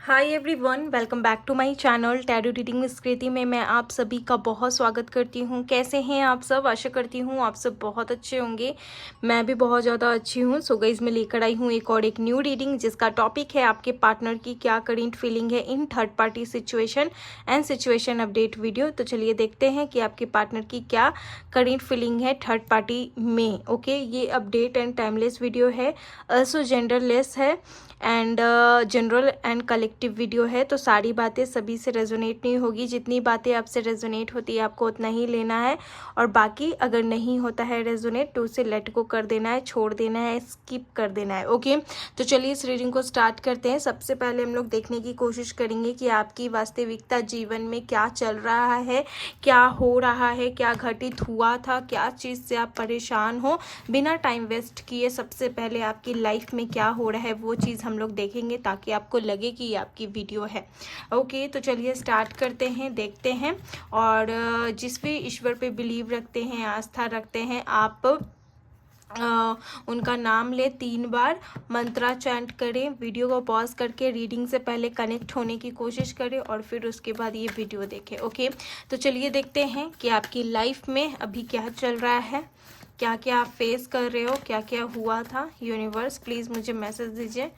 Hi everyone, welcome back to my channel tarot reading with Kriti में मैं आप सभी का बहुत स्वागत करती हूँ। कैसे हैं आप सब? आशा करती हूँ आप सब बहुत अच्छे होंगे। मैं भी बहुत ज़्यादा अच्छी हूँ। सो गाइस, मैं लेकर आई हूँ एक न्यू रीडिंग जिसका टॉपिक है आपके पार्टनर की क्या करंट फीलिंग है in third party situation and situation update video. तो चलिए देखते हैं कि आपके पार्टनर की क्या करंट फीलिंग है थर्ड पार्टी में। ओके, ये अपडेट एंड टाइमलेस वीडियो है, ऑल्सो जेंडरलेस है and general and collective video है। तो सारी बातें सभी से रेजोनेट नहीं होगी। जितनी बातें आपसे रेजोनेट होती है आपको उतना ही लेना है, और बाकी अगर नहीं होता है रेजोनेट तो उसे लेट गो कर देना है, छोड़ देना है, स्किप कर देना है। ओके, तो चलिए इस रीडिंग को स्टार्ट करते हैं। सबसे पहले हम लोग देखने की कोशिश करेंगे कि आपकी वास्तविकता जीवन में क्या चल रहा है, क्या हो रहा है, क्या घटित हुआ था, क्या चीज़ से आप परेशान हो। बिना टाइम वेस्ट किए सबसे पहले आपकी लाइफ में क्या हो रहा है वो चीज़ हम लोग देखेंगे, ताकि आपको लगे कि ये आपकी वीडियो है। ओके, तो चलिए स्टार्ट करते हैं, देखते हैं। और जिस भी ईश्वर पे बिलीव रखते हैं, आस्था रखते हैं, आप उनका नाम ले 3 बार, मंत्रा चैंट करें, वीडियो को पॉज करके रीडिंग से पहले कनेक्ट होने की कोशिश करें और फिर उसके बाद ये वीडियो देखें। ओके, तो चलिए देखते हैं कि आपकी लाइफ में अभी क्या चल रहा है, क्या क्या आप फेस कर रहे हो, क्या क्या हुआ था। यूनिवर्स प्लीज़ मुझे मैसेज दीजिए,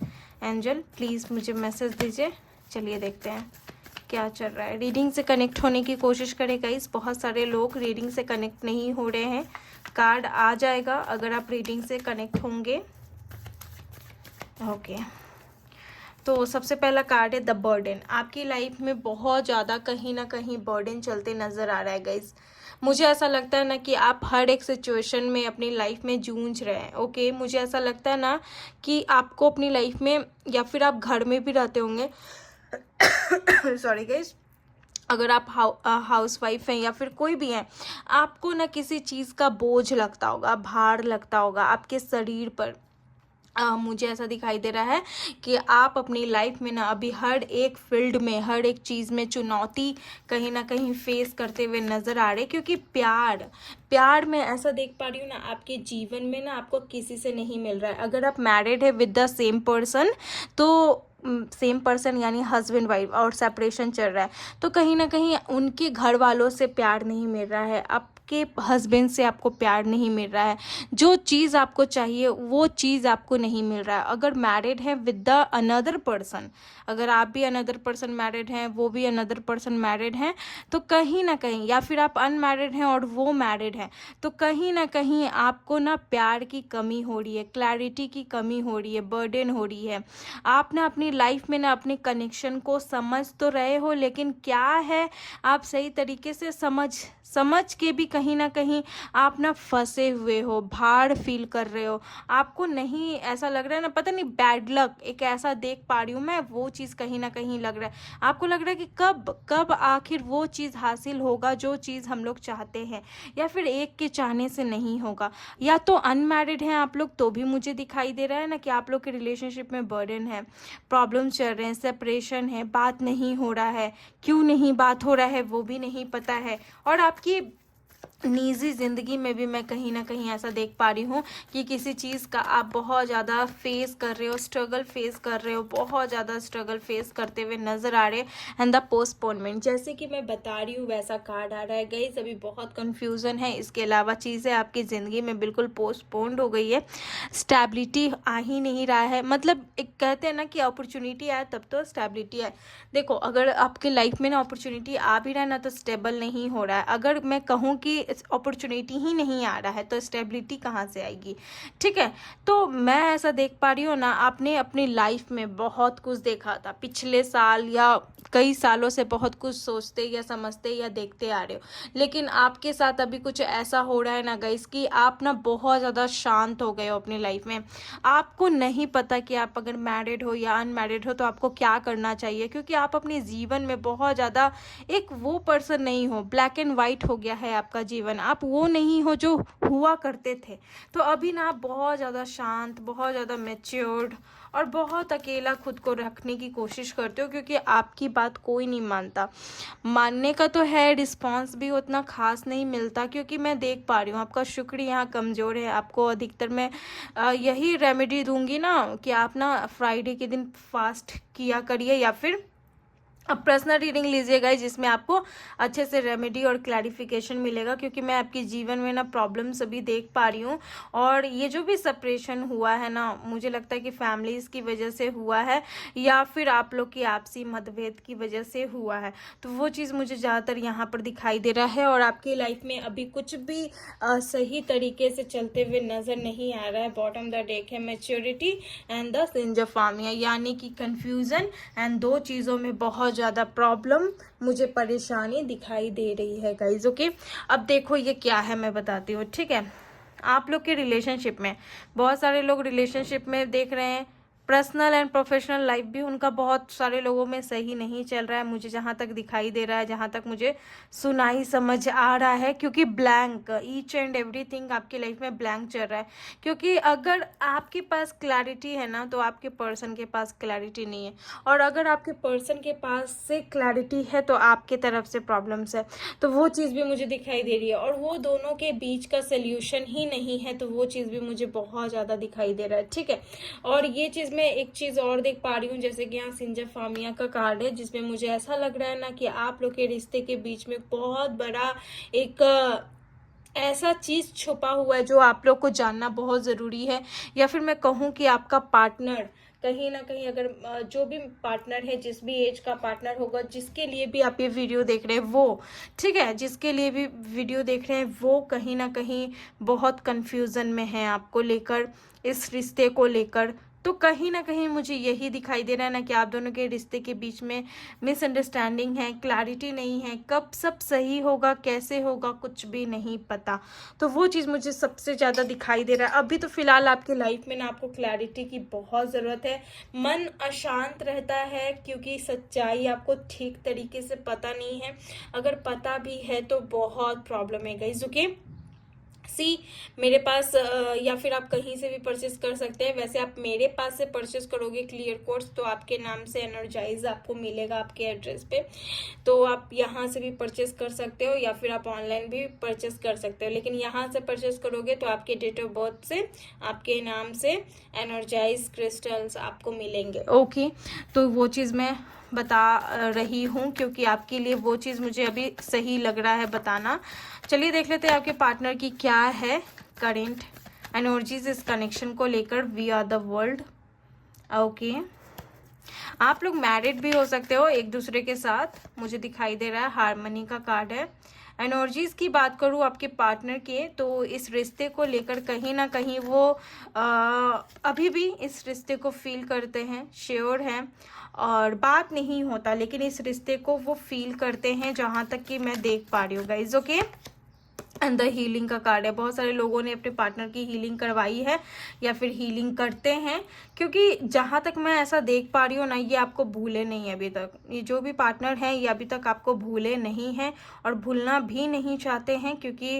एंजल प्लीज़ मुझे मैसेज दीजिए। चलिए देखते हैं क्या चल रहा है। रीडिंग से कनेक्ट होने की कोशिश करें गाइस। बहुत सारे लोग रीडिंग से कनेक्ट नहीं हो रहे हैं। कार्ड आ जाएगा अगर आप रीडिंग से कनेक्ट होंगे। ओके, तो सबसे पहला कार्ड है द बर्डन। आपकी लाइफ में बहुत ज़्यादा कहीं ना कहीं बर्डन चलते नज़र आ रहा है गाइस। मुझे ऐसा लगता है ना कि आप हर एक सिचुएशन में अपनी लाइफ में जूझ रहे हैं। ओके, मुझे ऐसा लगता है ना कि आपको अपनी लाइफ में, या फिर आप घर में भी रहते होंगे सॉरी गाइस, अगर आप हाउस वाइफ हैं या फिर कोई भी हैं, आपको ना किसी चीज़ का बोझ लगता होगा, भार लगता होगा आपके शरीर पर। मुझे ऐसा दिखाई दे रहा है कि आप अपनी लाइफ में ना अभी हर एक फील्ड में, हर एक चीज़ में चुनौती कहीं ना कहीं फेस करते हुए नज़र आ रहे, क्योंकि प्यार में ऐसा देख पा रही हूँ ना आपके जीवन में ना आपको किसी से नहीं मिल रहा है। अगर आप मैरिड है विद द सेम पर्सन, तो सेम पर्सन यानी हस्बैंड वाइफ, और सेपरेशन चल रहा है तो कहीं ना कहीं उनके घर वालों से प्यार नहीं मिल रहा है, आपके हस्बैंड से आपको प्यार नहीं मिल रहा है, जो चीज़ आपको चाहिए वो चीज़ आपको नहीं मिल रहा है। अगर मैरिड है विद द अनदर पर्सन, अगर आप भी अनदर पर्सन मैरिड हैं, वो भी अनदर पर्सन मैरिड हैं, तो कहीं ना कहीं, या फिर आप अनमैरिड हैं और वो मैरिड हैं, तो कहीं ना कहीं आपको ना प्यार की कमी हो रही है, क्लैरिटी की कमी हो रही है, बर्डन हो रही है। आप ना अपनी लाइफ में ना अपने कनेक्शन को समझ तो रहे हो, लेकिन क्या है आप सही तरीके से समझ के भी कहीं ना कहीं आप ना फंसे हुए हो, भार फील कर रहे हो। आपको नहीं ऐसा लग रहा है ना, पता नहीं बैड लक एक ऐसा देख पा रही हूँ मैं, वो चीज़ कहीं ना कहीं लग रहा है। आपको लग रहा है कि कब आखिर वो चीज़ हासिल होगा जो चीज़ हम लोग चाहते हैं, या फिर एक के चाहने से नहीं होगा। या तो अनमैरिड हैं आप लोग, तो भी मुझे दिखाई दे रहा है ना कि आप लोग के रिलेशनशिप में बर्डन है, प्रॉब्लम चल रहे हैं, सेपरेशन है, बात नहीं हो रहा है, क्यों नहीं बात हो रहा है वो भी नहीं पता है। और आपकी निजी ज़िंदगी में भी मैं कहीं ना कहीं ऐसा देख पा रही हूँ कि किसी चीज़ का आप बहुत ज़्यादा फेस कर रहे हो, स्ट्रगल फेस कर रहे हो, बहुत ज़्यादा स्ट्रगल फेस करते हुए नज़र आ रहे हैं। एंड द पोस्टपोनमेंट, जैसे कि मैं बता रही हूँ वैसा कार्ड आ रहा है गाइस। अभी बहुत कन्फ्यूज़न है, इसके अलावा चीज़ें आपकी ज़िंदगी में बिल्कुल पोस्टपोन्ड हो गई है, स्टेबिलिटी आ ही नहीं रहा है। मतलब एक कहते हैं ना कि अपॉर्चुनिटी आए तब तो स्टेबिलिटी आए। देखो, अगर आपके लाइफ में ना अपॉर्चुनिटी आ भी रहा है ना, तो स्टेबल नहीं हो रहा है। अगर मैं कहूँ कि अपॉर्चुनिटी ही नहीं आ रहा है तो स्टेबिलिटी कहाँ से आएगी? ठीक है, तो मैं ऐसा देख पा रही हूँ ना, आपने अपनी लाइफ में बहुत कुछ देखा था पिछले साल या कई सालों से, बहुत कुछ सोचते या समझते या देखते आ रहे हो, लेकिन आपके साथ अभी कुछ ऐसा हो रहा है ना गाइस कि आप ना बहुत ज़्यादा शांत हो गए हो अपनी लाइफ में। आपको नहीं पता कि आप अगर मैरिड हो या अनमैरिड हो तो आपको क्या करना चाहिए, क्योंकि आप अपने जीवन में बहुत ज़्यादा एक वो पर्सन नहीं हो, ब्लैक एंड वाइट हो गया है आपका जीवन। जीवन, आप वो नहीं हो जो हुआ करते थे। तो अभी ना आप बहुत ज़्यादा शांत, बहुत ज़्यादा मैच्योर्ड और बहुत अकेला खुद को रखने की कोशिश करते हो, क्योंकि आपकी बात कोई नहीं मानता। मानने का तो है, रिस्पॉन्स भी उतना खास नहीं मिलता, क्योंकि मैं देख पा रही हूँ आपका शुक्र यहाँ कमज़ोर है। आपको अधिकतर मैं यही रेमेडी दूंगी ना कि आप ना फ्राइडे के दिन फास्ट किया करिए, या फिर अब पर्सनल रीडिंग लीजिएगा जिसमें आपको अच्छे से रेमेडी और क्लैरिफिकेशन मिलेगा, क्योंकि मैं आपके जीवन में ना प्रॉब्लम्स अभी देख पा रही हूँ। और ये जो भी सेपरेशन हुआ है ना, मुझे लगता है कि फैमिलीज की वजह से हुआ है, या फिर आप लोग की आपसी मतभेद की वजह से हुआ है। तो वो चीज़ मुझे ज़्यादातर यहाँ पर दिखाई दे रहा है। और आपकी लाइफ में अभी कुछ भी सही तरीके से चलते हुए नज़र नहीं आ रहा है। बॉटम द डेक है maturity and the sins of फामिया, यानी कि कन्फ्यूज़न एंड दो चीज़ों में बहुत ज़्यादा प्रॉब्लम, मुझे परेशानी दिखाई दे रही है गाइज। ओके, अब देखो ये क्या है मैं बताती हूँ, ठीक है। आप लोग के रिलेशनशिप में, बहुत सारे लोग रिलेशनशिप में देख रहे हैं, पर्सनल एंड प्रोफेशनल लाइफ भी उनका बहुत सारे लोगों में सही नहीं चल रहा है, मुझे जहाँ तक दिखाई दे रहा है, जहाँ तक मुझे सुनाई समझ आ रहा है। क्योंकि ब्लैंक, ईच एंड एवरीथिंग आपकी लाइफ में ब्लैंक चल रहा है। क्योंकि अगर आपके पास क्लैरिटी है ना, तो आपके पर्सन के पास क्लैरिटी नहीं है, और अगर आपके पर्सन के पास से क्लैरिटी है तो आपके तरफ से प्रॉब्लम्स है। तो वो चीज़ भी मुझे दिखाई दे रही है, और वो दोनों के बीच का सोल्यूशन ही नहीं है, तो वो चीज़ भी मुझे बहुत ज़्यादा दिखाई दे रहा है, ठीक है। और ये चीज़ मैं एक चीज़ और देख पा रही हूँ, जैसे कि यहाँ सिंजा फामिया का कार्ड है, जिसमें मुझे ऐसा लग रहा है ना कि आप लोग के रिश्ते के बीच में बहुत बड़ा एक ऐसा चीज़ छुपा हुआ है जो आप लोग को जानना बहुत ज़रूरी है। या फिर मैं कहूँ कि आपका पार्टनर कहीं ना कहीं, अगर जो भी पार्टनर है, जिस भी एज का पार्टनर होगा, जिसके लिए भी आप ये वीडियो देख रहे हैं वो, ठीक है, जिसके लिए भी वीडियो देख रहे हैं वो कहीं ना कहीं बहुत कंफ्यूजन में है आपको लेकर, इस रिश्ते को लेकर। तो कहीं ना कहीं मुझे यही दिखाई दे रहा है ना कि आप दोनों के रिश्ते के बीच में मिसअंडरस्टैंडिंग है, क्लैरिटी नहीं है, कब सब सही होगा, कैसे होगा, कुछ भी नहीं पता। तो वो चीज़ मुझे सबसे ज़्यादा दिखाई दे रहा है अभी। तो फिलहाल आपकी लाइफ में ना आपको क्लैरिटी की बहुत ज़रूरत है। मन अशांत रहता है क्योंकि सच्चाई आपको ठीक तरीके से पता नहीं है, अगर पता भी है तो बहुत प्रॉब्लम है गाइस। ओके, मेरे पास या फिर आप कहीं से भी परचेस कर सकते हैं। वैसे आप मेरे पास से परचेस करोगे क्लियर कोर्स तो आपके नाम से एनर्जाइज आपको मिलेगा आपके एड्रेस पे, तो आप यहाँ से भी परचेस कर सकते हो, या फिर आप ऑनलाइन भी परचेस कर सकते हो। लेकिन यहाँ से परचेस करोगे तो आपके डेट ऑफ बर्थ से आपके नाम से एनर्जाइज क्रिस्टल्स आपको मिलेंगे। ओके, तो वो चीज़ मैं बता रही हूँ क्योंकि आपके लिए वो चीज़ मुझे अभी सही लग रहा है बताना। चलिए देख लेते हैं आपके पार्टनर की क्या है करेंट एनर्जीज इस कनेक्शन को लेकर। We are the world. Okay, आप लोग मैरिड भी हो सकते हो एक दूसरे के साथ, मुझे दिखाई दे रहा है। हार्मनी का कार्ड है। एनर्जीज की बात करूँ आपके पार्टनर के, तो इस रिश्ते को लेकर कहीं ना कहीं वो अभी भी इस रिश्ते को फील करते हैं, श्योर हैं, और बात नहीं होता लेकिन इस रिश्ते को वो फील करते हैं, जहाँ तक कि मैं देख पा रही हूँ guys. Okay, and the healing का कार्ड है। बहुत सारे लोगों ने अपने पार्टनर की हीलिंग करवाई है या फिर हीलिंग करते हैं, क्योंकि जहाँ तक मैं ऐसा देख पा रही हूँ ना, ये आपको भूले नहीं है अभी तक। ये जो भी पार्टनर हैं ये अभी तक आपको भूले नहीं हैं और भूलना भी नहीं चाहते हैं, क्योंकि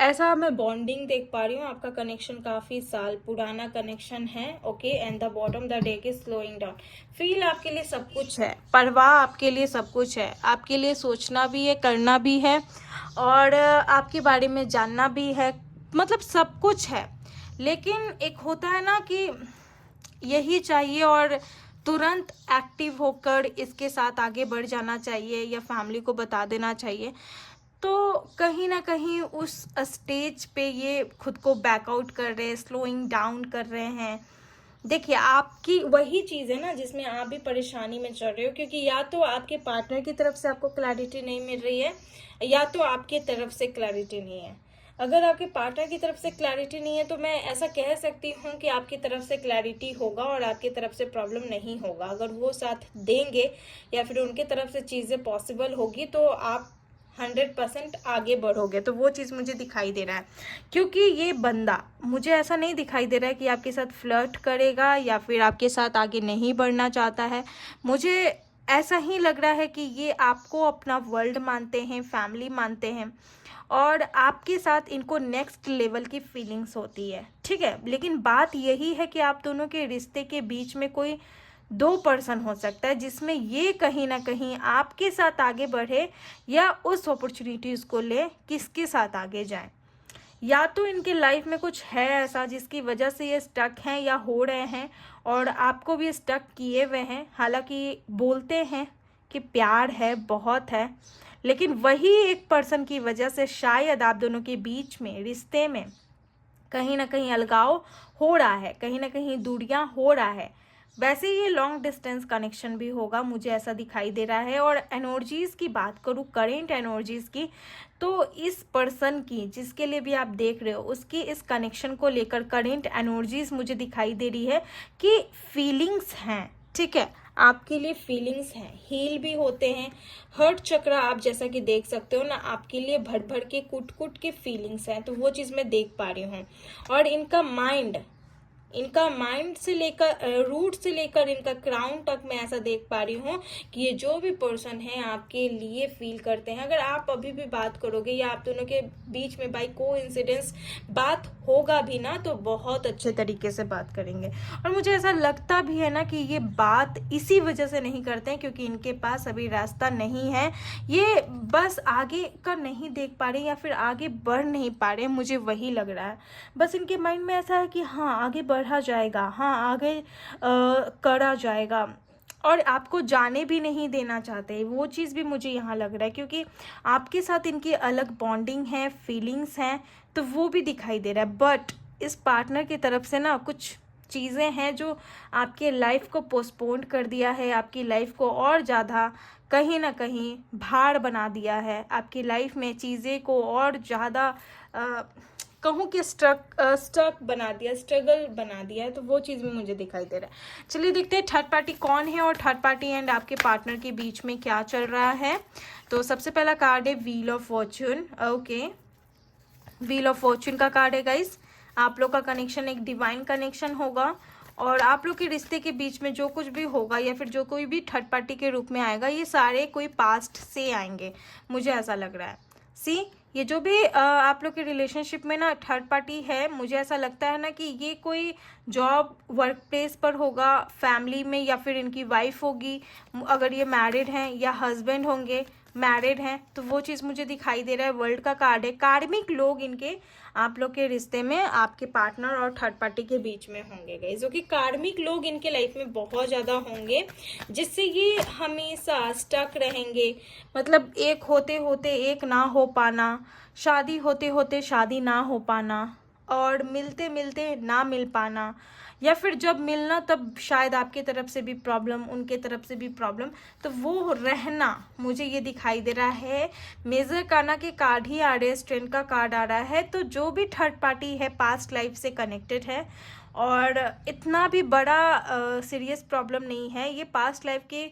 ऐसा मैं बॉन्डिंग देख पा रही हूँ। आपका कनेक्शन काफ़ी साल पुराना कनेक्शन है। Okay, and the bottom the deck is slowing down. Feel आपके लिए सब कुछ है, परवाह आपके लिए सब कुछ है, आपके लिए सोचना भी है, करना भी है, और आपके बारे में जानना भी है, मतलब सब कुछ है। लेकिन एक होता है ना कि यही चाहिए और तुरंत एक्टिव होकर इसके साथ आगे बढ़ जाना चाहिए या फैमिली को बता देना चाहिए। तो कहीं ना कहीं उस स्टेज पे ये खुद को बैकआउट कर रहे हैं, स्लोइंग डाउन कर रहे हैं। देखिए, आपकी वही चीज़ है ना जिसमें आप भी परेशानी में चल रहे हो, क्योंकि या तो आपके पार्टनर की तरफ से आपको क्लैरिटी नहीं मिल रही है, या तो आपके तरफ से क्लैरिटी नहीं है। अगर आपके पार्टनर की तरफ से क्लैरिटी नहीं है तो मैं ऐसा कह सकती हूँ कि आपकी तरफ से क्लैरिटी होगा और आपकी तरफ से प्रॉब्लम नहीं होगा। अगर वो साथ देंगे या फिर उनके तरफ से चीज़ें पॉसिबल होगी तो आप 100% आगे बढ़ोगे। तो वो चीज़ मुझे दिखाई दे रहा है, क्योंकि ये बंदा मुझे ऐसा नहीं दिखाई दे रहा है कि आपके साथ फ्लर्ट करेगा या फिर आपके साथ आगे नहीं बढ़ना चाहता है। मुझे ऐसा ही लग रहा है कि ये आपको अपना वर्ल्ड मानते हैं, फैमिली मानते हैं, और आपके साथ इनको नेक्स्ट लेवल की फीलिंग्स होती है, ठीक है। लेकिन बात यही है कि आप दोनों के रिश्ते के बीच में कोई दो पर्सन हो सकता है जिसमें ये कहीं ना कहीं आपके साथ आगे बढ़े या उस अपॉर्चुनिटीज़ को ले किसके साथ आगे जाए। या तो इनके लाइफ में कुछ है ऐसा जिसकी वजह से ये स्टक हैं या हो रहे हैं, और आपको भी स्टक किए हुए हैं। हालांकि बोलते हैं कि प्यार है, बहुत है, लेकिन वही एक पर्सन की वजह से शायद आप दोनों के बीच में, रिश्ते में कहीं ना कहीं अलगाव हो रहा है, कहीं ना कहीं दूरियां हो रहा है। वैसे ये लॉन्ग डिस्टेंस कनेक्शन भी होगा, मुझे ऐसा दिखाई दे रहा है। और एनर्जीज़ की बात करूँ, करेंट एनर्जीज़ की, तो इस पर्सन की जिसके लिए भी आप देख रहे हो उसकी इस कनेक्शन को लेकर करेंट एनर्जीज़ मुझे दिखाई दे रही है कि फीलिंग्स हैं, ठीक है, आपके लिए फीलिंग्स हैं, हील भी होते हैं। हर्ट चक्र आप जैसा कि देख सकते हो ना, आपके लिए भर भर के कुट कुट के फीलिंग्स हैं, तो वो चीज़ मैं देख पा रही हूँ। और इनका माइंड से लेकर रूट से लेकर इनका क्राउन तक मैं ऐसा देख पा रही हूँ कि ये जो भी पर्सन है आपके लिए फील करते हैं। अगर आप अभी भी बात करोगे या आप दोनों के बीच में बाई कोइंसिडेंस बात होगा भी ना, तो बहुत अच्छे तरीके से बात करेंगे। और मुझे ऐसा लगता भी है ना कि ये बात इसी वजह से नहीं करते हैं क्योंकि इनके पास अभी रास्ता नहीं है, ये बस आगे का नहीं देख पा रहे या फिर आगे बढ़ नहीं पा रहे, मुझे वही लग रहा है। बस इनके माइंड में ऐसा है कि हाँ आगे बढ़ा जाएगा, हाँ आगे करा जाएगा, और आपको जाने भी नहीं देना चाहते, वो चीज़ भी मुझे यहाँ लग रहा है। क्योंकि आपके साथ इनकी अलग बॉन्डिंग है, फीलिंग्स हैं, तो वो भी दिखाई दे रहा है। बट इस पार्टनर की तरफ से ना कुछ चीज़ें हैं जो आपके लाइफ को पोस्टपोन कर दिया है, आपकी लाइफ को और ज़्यादा कहीं ना कहीं भार बना दिया है, आपकी लाइफ में चीज़ें को और ज़्यादा कहूँ कि स्टक बना दिया, स्ट्रगल बना दिया है, तो वो चीज़ भी मुझे दिखाई दे रहा है। चलिए देखते हैं थर्ड पार्टी कौन है और थर्ड पार्टी एंड आपके पार्टनर के बीच में क्या चल रहा है। तो सबसे पहला कार्ड है wheel of Fortune. Okay, wheel of Fortune का कार्ड है गाइस। आप लोग का कनेक्शन एक डिवाइन कनेक्शन होगा, और आप लोग के रिश्ते के बीच में जो कुछ भी होगा या फिर जो कोई भी थर्ड पार्टी के रूप में आएगा, ये सारे कोई पास्ट से आएंगे, मुझे ऐसा लग रहा है। सी, ये जो भी आप लोग के रिलेशनशिप में ना थर्ड पार्टी है, मुझे ऐसा लगता है ना कि ये कोई जॉब वर्क प्लेस पर होगा, फैमिली में, या फिर इनकी वाइफ होगी अगर ये मैरिड हैं, या हस्बैंड होंगे मैरिड हैं, तो वो चीज़ मुझे दिखाई दे रहा है। वर्ल्ड का कार्ड है, कार्मिक लोग इनके आप लोग के रिश्ते में आपके पार्टनर और थर्ड पार्टी के बीच में होंगे गाइस, जो कि कार्मिक लोग इनके लाइफ में बहुत ज़्यादा होंगे, जिससे ये हमेशा स्टक रहेंगे। मतलब एक होते होते एक ना हो पाना, शादी होते होते शादी ना हो पाना, और मिलते मिलते ना मिल पाना, या फिर जब मिलना तब शायद आपके तरफ से भी प्रॉब्लम, उनके तरफ से भी प्रॉब्लम, तो वो रहना मुझे ये दिखाई दे रहा है। मेजर काना के कार्ड ही आ रहे हैं, स्ट्रेंथ का कार्ड आ रहा है। तो जो भी थर्ड पार्टी है पास्ट लाइफ से कनेक्टेड है, और इतना भी बड़ा सीरियस प्रॉब्लम नहीं है, ये पास्ट लाइफ के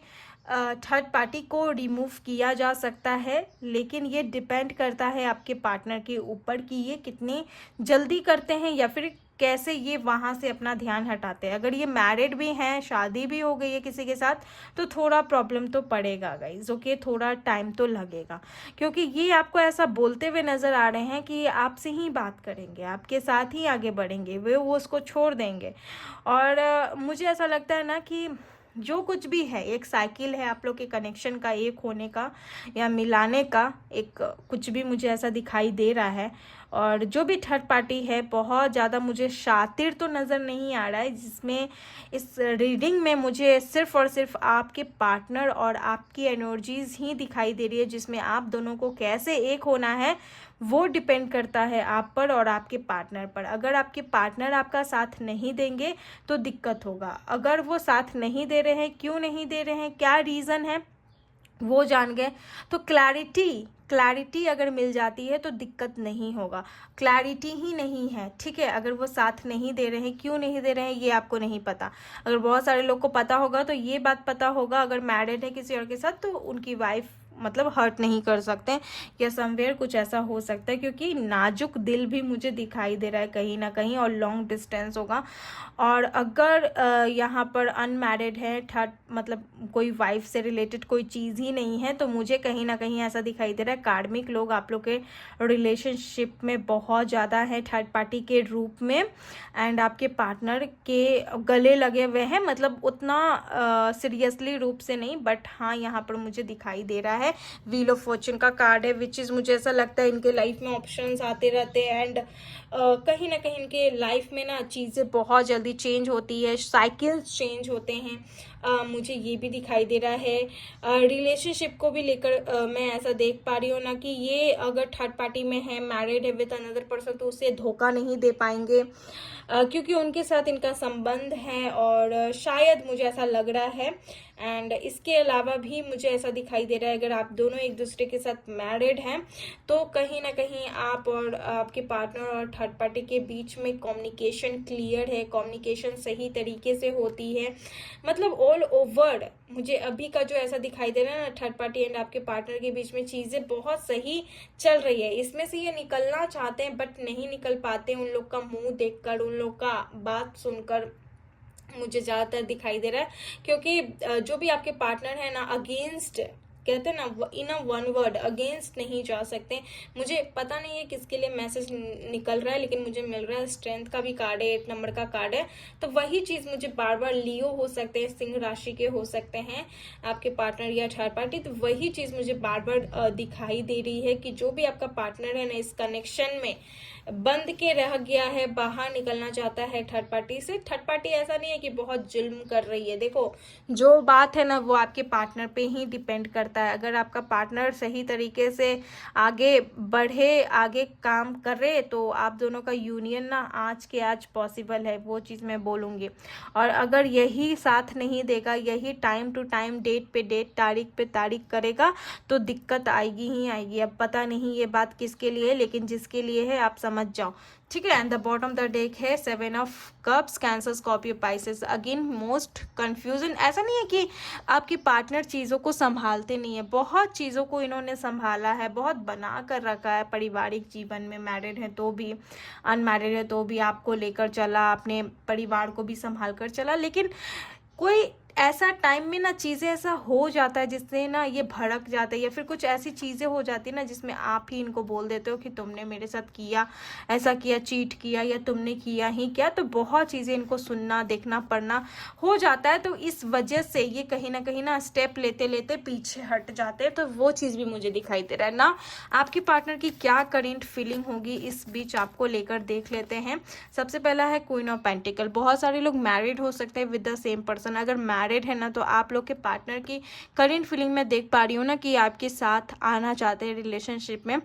थर्ड पार्टी को रिमूव किया जा सकता है, लेकिन ये डिपेंड करता है आपके पार्टनर के ऊपर कि ये कितनी जल्दी करते हैं या फिर कैसे ये वहाँ से अपना ध्यान हटाते हैं। अगर ये मैरिड भी हैं, शादी भी हो गई है किसी के साथ, तो थोड़ा प्रॉब्लम तो पड़ेगा गाइज, ओके, थोड़ा टाइम तो लगेगा, क्योंकि ये आपको ऐसा बोलते हुए नज़र आ रहे हैं कि ये आपसे ही बात करेंगे, आपके साथ ही आगे बढ़ेंगे, वो उसको छोड़ देंगे। और मुझे ऐसा लगता है ना कि जो कुछ भी है एक साइकिल है आप लोग के कनेक्शन का, एक होने का या मिलाने का, एक कुछ भी मुझे ऐसा दिखाई दे रहा है। और जो भी थर्ड पार्टी है बहुत ज़्यादा मुझे शातिर तो नज़र नहीं आ रहा है, जिसमें इस रीडिंग में मुझे सिर्फ और सिर्फ आपके पार्टनर और आपकी एनर्जीज़ ही दिखाई दे रही है, जिसमें आप दोनों को कैसे एक होना है वो डिपेंड करता है आप पर और आपके पार्टनर पर। अगर आपके पार्टनर आपका साथ नहीं देंगे तो दिक्कत होगा, अगर वो साथ नहीं दे रहे हैं, क्यों नहीं दे रहे हैं, क्या रीज़न है वो जान गए तो क्लैरिटी अगर मिल जाती है तो दिक्कत नहीं होगा। क्लैरिटी ही नहीं है, ठीक है, अगर वो साथ नहीं दे रहे हैं, क्यों नहीं दे रहे हैं ये आपको नहीं पता। अगर बहुत सारे लोग को पता होगा तो ये बात पता होगा, अगर मैरिड है किसी और के साथ तो उनकी वाइफ मतलब हर्ट नहीं कर सकते या समवेयर कुछ ऐसा हो सकता है, क्योंकि नाजुक दिल भी मुझे दिखाई दे रहा है कहीं ना कहीं, और लॉन्ग डिस्टेंस होगा। और अगर यहाँ पर अनमैरिड है, थर्ड मतलब कोई वाइफ से रिलेटेड कोई चीज़ ही नहीं है, तो मुझे कहीं ना कहीं ऐसा दिखाई दे रहा है कार्मिक लोग आप लोग के रिलेशनशिप में बहुत ज़्यादा है थर्ड पार्टी के रूप में, एंड आपके पार्टनर के गले लगे हुए हैं, मतलब उतना सीरियसली रूप से नहीं, बट हाँ यहाँ पर मुझे दिखाई दे रहा है व्हील ऑफ फॉर्चून का कार्ड है, विच इज़ मुझे ऐसा लगता है इनके लाइफ में ऑप्शंस आते रहते हैं, एंड कहीं ना कहीं इनके लाइफ में ना चीज़ें बहुत जल्दी चेंज होती है, साइकिल्स चेंज होते हैं। मुझे ये भी दिखाई दे रहा है रिलेशनशिप को भी लेकर मैं ऐसा देख पा रही हूँ ना कि ये अगर थर्ड पार्टी में है, मैरिड है विद अनदर पर्सन, तो उसे धोखा नहीं दे पाएंगे क्योंकि उनके साथ इनका संबंध है, और शायद मुझे ऐसा लग रहा है। एंड इसके अलावा भी मुझे ऐसा दिखाई दे रहा है अगर आप दोनों एक दूसरे के साथ मैरिड हैं तो कहीं ना कहीं आप और आपके पार्टनर और थर्ड पार्टी के बीच में कम्युनिकेशन क्लियर है, कम्युनिकेशन सही तरीके से होती है, मतलब ऑल ओवर मुझे अभी का जो ऐसा दिखाई दे रहा है ना थर्ड पार्टी एंड आपके पार्टनर के बीच में चीज़ें बहुत सही चल रही है। इसमें से ये निकलना चाहते हैं बट नहीं निकल पाते, उन लोग का मुंह देखकर, उन लोग का बात सुनकर मुझे ज़्यादातर दिखाई दे रहा है, क्योंकि जो भी आपके पार्टनर है ना अगेंस्ट, कहते हैं ना इन अ वन वर्ड, अगेंस्ट नहीं जा सकते। मुझे पता नहीं है किसके लिए मैसेज निकल रहा है, लेकिन मुझे मिल रहा है स्ट्रेंथ का भी कार्ड है, 8 नंबर का कार्ड है, तो वही चीज़ मुझे बार बार लियो हो सकते हैं, सिंह राशि के हो सकते हैं आपके पार्टनर या थर्ड पार्टी, तो वही चीज़ मुझे बार बार दिखाई दे रही है कि जो भी आपका पार्टनर है ना इस कनेक्शन में बंद के रह गया है, बाहर निकलना चाहता है थर्ड पार्टी से। थर्ड पार्टी ऐसा नहीं है कि बहुत जुल्म कर रही है, देखो जो बात है ना वो आपके पार्टनर पे ही डिपेंड करता है। अगर आपका पार्टनर सही तरीके से आगे बढ़े, आगे काम करे, तो आप दोनों का यूनियन ना आज के आज पॉसिबल है, वो चीज़ मैं बोलूँगी। और अगर यही साथ नहीं देगा, यही टाइम टू टाइम, डेट पे डेट, तारीख पे तारीख करेगा, तो दिक्कत आएगी ही आएगी। अब पता नहीं ये बात किसके लिए है, लेकिन जिसके लिए है आप समझ जाओ, ठीक है। And the bottom the deck है 7 of cups, cancer, Scorpio, Pisces. Again most confusion. ऐसा नहीं है कि आपके पार्टनर चीज़ों को संभालते नहीं है, बहुत चीज़ों को इन्होंने संभाला है, बहुत बना कर रखा है पारिवारिक जीवन में, मैरिड है तो भी, अनमैरिड है तो भी, आपको लेकर चला, अपने परिवार को भी संभाल कर चला, लेकिन कोई ऐसा टाइम में ना चीज़ें ऐसा हो जाता है जिससे ना ये भड़क जाते हैं, या फिर कुछ ऐसी चीज़ें हो जाती है ना जिसमें आप ही इनको बोल देते हो कि तुमने मेरे साथ किया, ऐसा किया, चीट किया, या तुमने किया ही क्या, तो बहुत चीज़ें इनको सुनना, देखना, पढ़ना हो जाता है। तो इस वजह से ये कहीं ना स्टेप लेते लेते पीछे हट जाते हैं, तो वो चीज़ भी मुझे दिखाई दे रहा है ना। आपके पार्टनर की क्या करेंट फीलिंग होगी इस बीच आपको लेकर देख लेते हैं। सबसे पहला है क्वीन ऑफ पेंटिकल। बहुत सारे लोग मैरिड हो सकते हैं विद द सेम पर्सन। अगर मैरिड है ना तो आप लोग के पार्टनर की करेंट फीलिंग में देख पा रही हूँ ना कि आपके साथ आना चाहते हैं रिलेशनशिप में,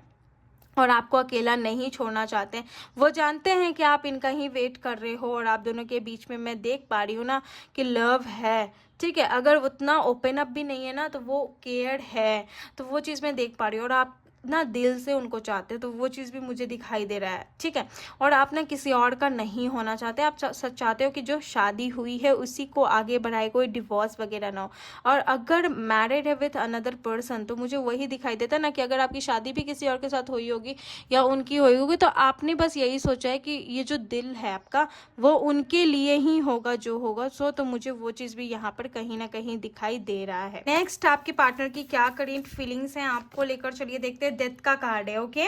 और आपको अकेला नहीं छोड़ना चाहते हैं। वो जानते हैं कि आप इनका ही वेट कर रहे हो, और आप दोनों के बीच में मैं देख पा रही हूँ ना कि लव है, ठीक है। अगर उतना ओपन अप भी नहीं है ना तो वो केयर है, तो वो चीज़ मैं देख पा रही हूँ, और आप ना दिल से उनको चाहते हैं, तो वो चीज़ भी मुझे दिखाई दे रहा है, ठीक है। और आप ना किसी और का नहीं होना चाहते, आप सच चाहते हो कि जो शादी हुई है उसी को आगे बढ़ाए, कोई डिवोर्स वगैरह ना हो। और अगर मैरिड है विथ अनदर पर्सन, तो मुझे वही दिखाई देता है ना कि अगर आपकी शादी भी किसी और के साथ हुई होगी या उनकी हुई होगी, तो आपने बस यही सोचा है कि ये जो दिल है आपका वो उनके लिए ही होगा जो होगा। सो तो मुझे वो चीज़ भी यहाँ पर कहीं ना कहीं दिखाई दे रहा है। नेक्स्ट आपके पार्टनर की क्या करेंट फीलिंग्स हैं आपको लेकर, चलिए देखते हैं। डेथ का कार्ड है, ओके।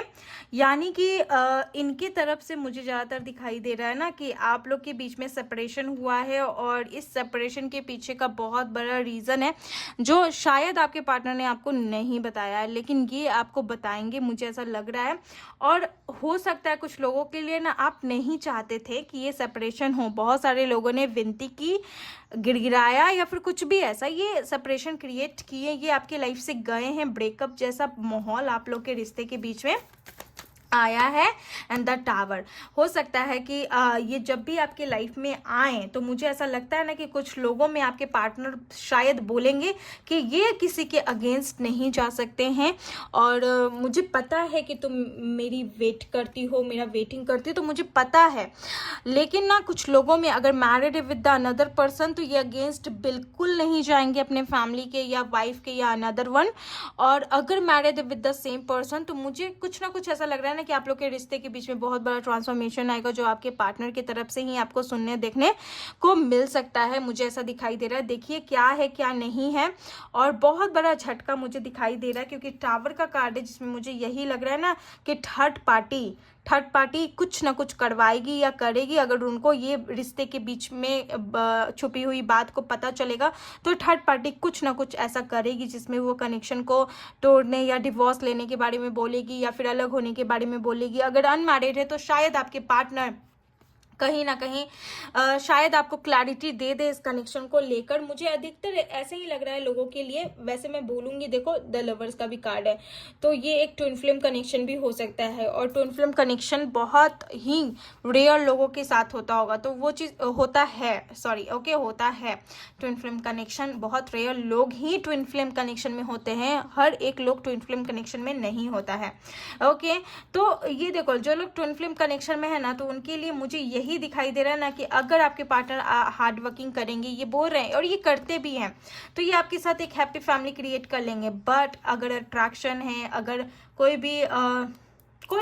यानी कि इनकी तरफ से मुझे ज़्यादातर दिखाई दे रहा है ना कि आप लोग के बीच में सेपरेशन हुआ है, और इस सेपरेशन के पीछे का बहुत बड़ा रीज़न है जो शायद आपके पार्टनर ने आपको नहीं बताया है, लेकिन ये आपको बताएंगे, मुझे ऐसा लग रहा है। और हो सकता है कुछ लोगों के लिए ना आप नहीं चाहते थे कि ये सेपरेशन हो, बहुत सारे लोगों ने विनती की, गिड़गिड़ाया, या फिर कुछ भी ऐसा, ये सेपरेशन क्रिएट किए, ये आपके लाइफ से गए हैं, ब्रेकअप जैसा माहौल आप लोग के रिश्ते के बीच में आया है एंड द टावर। हो सकता है कि ये जब भी आपके लाइफ में आए तो मुझे ऐसा लगता है ना कि कुछ लोगों में आपके पार्टनर शायद बोलेंगे कि ये किसी के अगेंस्ट नहीं जा सकते हैं, और मुझे पता है कि तुम मेरी वेट करती हो, मेरा वेटिंग करती हो, तो मुझे पता है। लेकिन ना कुछ लोगों में अगर मैरिड है विद द अनदर पर्सन तो ये अगेंस्ट बिल्कुल नहीं जाएंगे अपने फैमिली के या वाइफ के या अनदर वन। और अगर मैरिड है विद द सेम पर्सन तो मुझे कुछ ना कुछ ऐसा लग रहा है ना कि आप लोग के रिश्ते के बीच में बहुत बड़ा ट्रांसफॉर्मेशन आएगा, जो आपके पार्टनर की तरफ से ही आपको सुनने देखने को मिल सकता है। मुझे ऐसा दिखाई दे रहा है, देखिए क्या है क्या नहीं है। और बहुत बड़ा झटका मुझे दिखाई दे रहा है, क्योंकि टावर का कार्ड है जिसमें मुझे यही लग रहा है ना कि थर्ड पार्टी कुछ ना कुछ करवाएगी या करेगी। अगर उनको ये रिश्ते के बीच में छुपी हुई बात को पता चलेगा तो थर्ड पार्टी कुछ ना कुछ ऐसा करेगी जिसमें वो कनेक्शन को तोड़ने या डिवोर्स लेने के बारे में बोलेगी या फिर अलग होने के बारे में बोलेगी। अगर अनमैरिड है तो शायद आपके पार्टनर कहीं ना कहीं शायद आपको क्लैरिटी दे दे इस कनेक्शन को लेकर। मुझे अधिकतर ऐसे ही लग रहा है लोगों के लिए। वैसे मैं बोलूँगी, देखो द लवर्स का भी कार्ड है तो ये एक ट्विन फ्लेम कनेक्शन भी हो सकता है, और ट्विन फ्लेम कनेक्शन बहुत ही रेयर लोगों के साथ होता होगा, तो वो चीज़ होता है, होता है। ट्विन फ्लेम कनेक्शन बहुत रेयर लोग ही ट्विन फ्लेम कनेक्शन में होते हैं, हर एक लोग ट्विन फ्लेम कनेक्शन में नहीं होता है। ओके, तो ये देखो जो लोग ट्विन फ्लेम कनेक्शन में है ना, तो उनके लिए मुझे यही दिखाई दे रहा है ना कि अगर आपके पार्टनर हार्ड वर्किंग करेंगे, ये बोल रहे हैं और ये करते भी हैं, तो ये आपके साथ एक हैप्पी फैमिली क्रिएट कर लेंगे। बट अगर अट्रैक्शन है, अगर कोई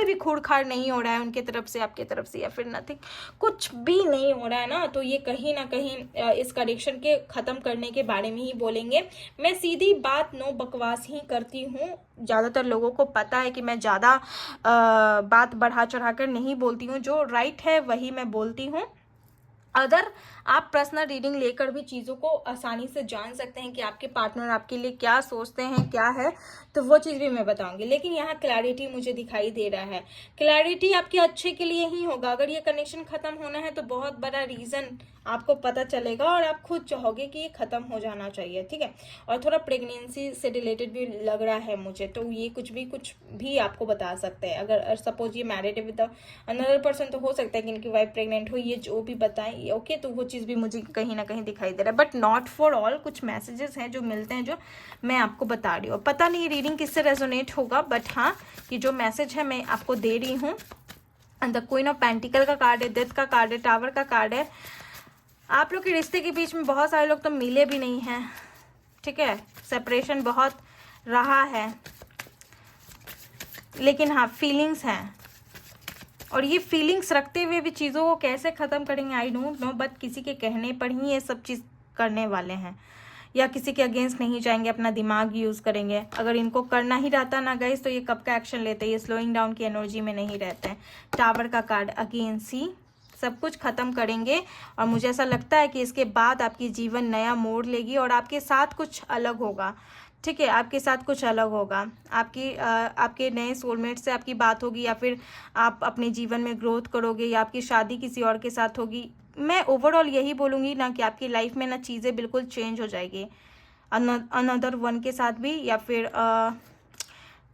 भी खूड़-खाड़ नहीं हो रहा है उनके तरफ से, आपके तरफ से, या फिर नथिंग, कुछ भी नहीं हो रहा है ना, तो ये कहीं ना कहीं इस कनेक्शन के ख़त्म करने के बारे में ही बोलेंगे। मैं सीधी बात, नो बकवास ही करती हूँ। ज़्यादातर लोगों को पता है कि मैं ज़्यादा बात बढ़ा चढ़ा कर नहीं बोलती हूँ, जो राइट है वही मैं बोलती हूँ। अदर आप पर्सनल रीडिंग लेकर भी चीज़ों को आसानी से जान सकते हैं कि आपके पार्टनर आपके लिए क्या सोचते हैं, क्या है, तो वो चीज़ भी मैं बताऊंगी। लेकिन यहाँ क्लैरिटी मुझे दिखाई दे रहा है, क्लैरिटी आपके अच्छे के लिए ही होगा। अगर ये कनेक्शन ख़त्म होना है तो बहुत बड़ा रीज़न आपको पता चलेगा और आप खुद चाहोगे कि ये ख़त्म हो जाना चाहिए, ठीक है। और थोड़ा प्रेगनेंसी से रिलेटेड भी लग रहा है मुझे, तो ये कुछ भी आपको बता सकते हैं। अगर सपोज ये मैरिड है विद अनदर पर्सन तो हो सकता है कि इनकी वाइफ प्रेग्नेंट हो, ये जो भी बताएं, ओके, तो वो चीज़ भी मुझे कहीं ना कहीं दिखाई दे रहा है। बट नॉट फॉर ऑल, कुछ मैसेजेस हैं जो मिलते हैं जो मैं आपको बता रही हूँ। पता नहीं रीडिंग किससे रेजोनेट होगा, बट हाँ, ये जो मैसेज है मैं आपको दे रही हूँ। द क्वीन ऑफ पेंटिकल का कार्ड है, डेथ का कार्ड है, टावर का कार्ड है। आप लोग के रिश्ते के बीच में बहुत सारे लोग तो मिले भी नहीं हैं, ठीक है, सेपरेशन बहुत रहा है, लेकिन हाँ फीलिंग्स हैं, और ये फीलिंग्स रखते हुए भी चीज़ों को कैसे ख़त्म करेंगे आई डोंट नो, बट किसी के कहने पर ही ये सब चीज़ करने वाले हैं, या किसी के अगेंस्ट नहीं जाएंगे, अपना दिमाग यूज़ करेंगे। अगर इनको करना ही रहता ना गाइस तो ये कब का एक्शन लेते, ये स्लोइंग डाउन की एनर्जी में नहीं रहते हैं। टावर का कार्ड अगेन, सी सब कुछ ख़त्म करेंगे, और मुझे ऐसा लगता है कि इसके बाद आपकी जीवन नया मोड़ लेगी और आपके साथ कुछ अलग होगा, ठीक है, आपके साथ कुछ अलग होगा। आपके नए सोलमेट से आपकी बात होगी, या फिर आप अपने जीवन में ग्रोथ करोगे, या आपकी शादी किसी और के साथ होगी। मैं ओवरऑल यही बोलूँगी ना कि आपकी लाइफ में ना चीज़ें बिल्कुल चेंज हो जाएगी अनदर वन के साथ भी, या फिर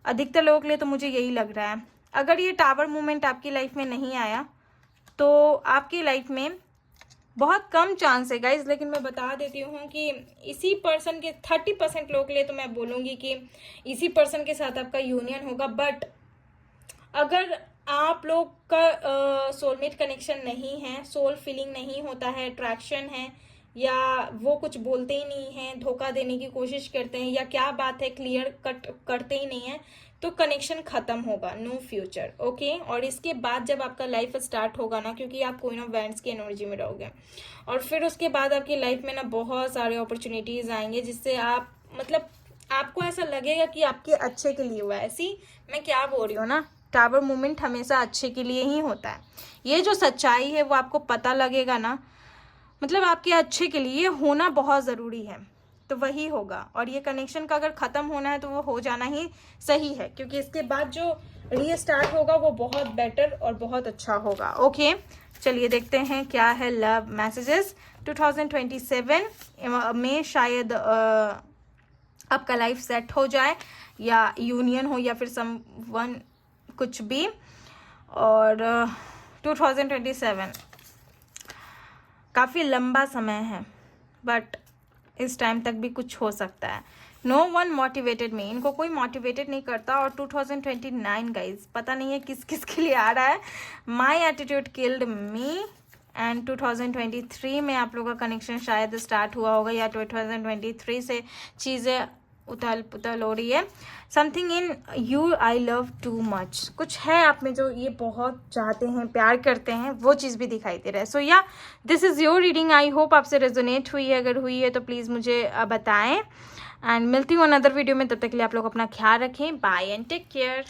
अधिकतर लोगों के लिए तो मुझे यही लग रहा है। अगर ये टावर मूवमेंट आपकी लाइफ में नहीं आया तो आपकी लाइफ में बहुत कम चांस है गाइज, लेकिन मैं बता देती हूँ कि इसी पर्सन के 30% लोगों के लिए तो मैं बोलूँगी कि इसी पर्सन के साथ आपका यूनियन होगा। बट अगर आप लोग का सोलमेट कनेक्शन नहीं है, सोल फीलिंग नहीं होता है, अट्रैक्शन है, या वो कुछ बोलते ही नहीं हैं, धोखा देने की कोशिश करते हैं, या क्या बात है क्लियर कट करते ही नहीं है, तो कनेक्शन ख़त्म होगा, नो फ्यूचर, ओके। और इसके बाद जब आपका लाइफ स्टार्ट होगा ना, क्योंकि आप क्वीन ऑफ वैंड्स की एनर्जी में रहोगे, और फिर उसके बाद आपकी लाइफ में ना बहुत सारे अपॉर्चुनिटीज़ आएंगे, जिससे आप मतलब आपको ऐसा लगेगा कि आपके अच्छे के लिए हुआ है। ऐसी मैं क्या बोल रही हूँ ना, टावर मूवमेंट हमेशा अच्छे के लिए ही होता है। ये जो सच्चाई है वो आपको पता लगेगा ना, मतलब आपके अच्छे के लिए होना बहुत ज़रूरी है, तो वही होगा। और ये कनेक्शन का अगर ख़त्म होना है तो वो हो जाना ही सही है, क्योंकि इसके बाद जो रीस्टार्ट होगा वो बहुत बेटर और बहुत अच्छा होगा, ओके। चलिए देखते हैं क्या है लव मैसेजेस 2027 में। शायद आपका लाइफ सेट हो जाए, या यूनियन हो, या फिर समवन कुछ भी। और 2027 काफ़ी लंबा समय है, बट इस टाइम तक भी कुछ हो सकता है। नो वन मोटिवेटेड मी, इनको कोई मोटिवेटेड नहीं करता। और 2029 गाइज, पता नहीं है किस किस के लिए आ रहा है। My attitude killed me, and 2023 में आप लोगों का कनेक्शन शायद स्टार्ट हुआ होगा, या 2023 से चीज़ें उथल पुथल हो रही है। Something in you I love too much, कुछ है आप में जो ये बहुत चाहते हैं, प्यार करते हैं, वो चीज़ भी दिखाई दे रहा है। सो या this is your reading. I hope आपसे रेजोनेट हुई है, अगर हुई है तो प्लीज़ मुझे बताएं। एंड मिलती हूँ अनदर वीडियो में, तब तक के लिए आप लोग अपना ख्याल रखें। Bye and take care.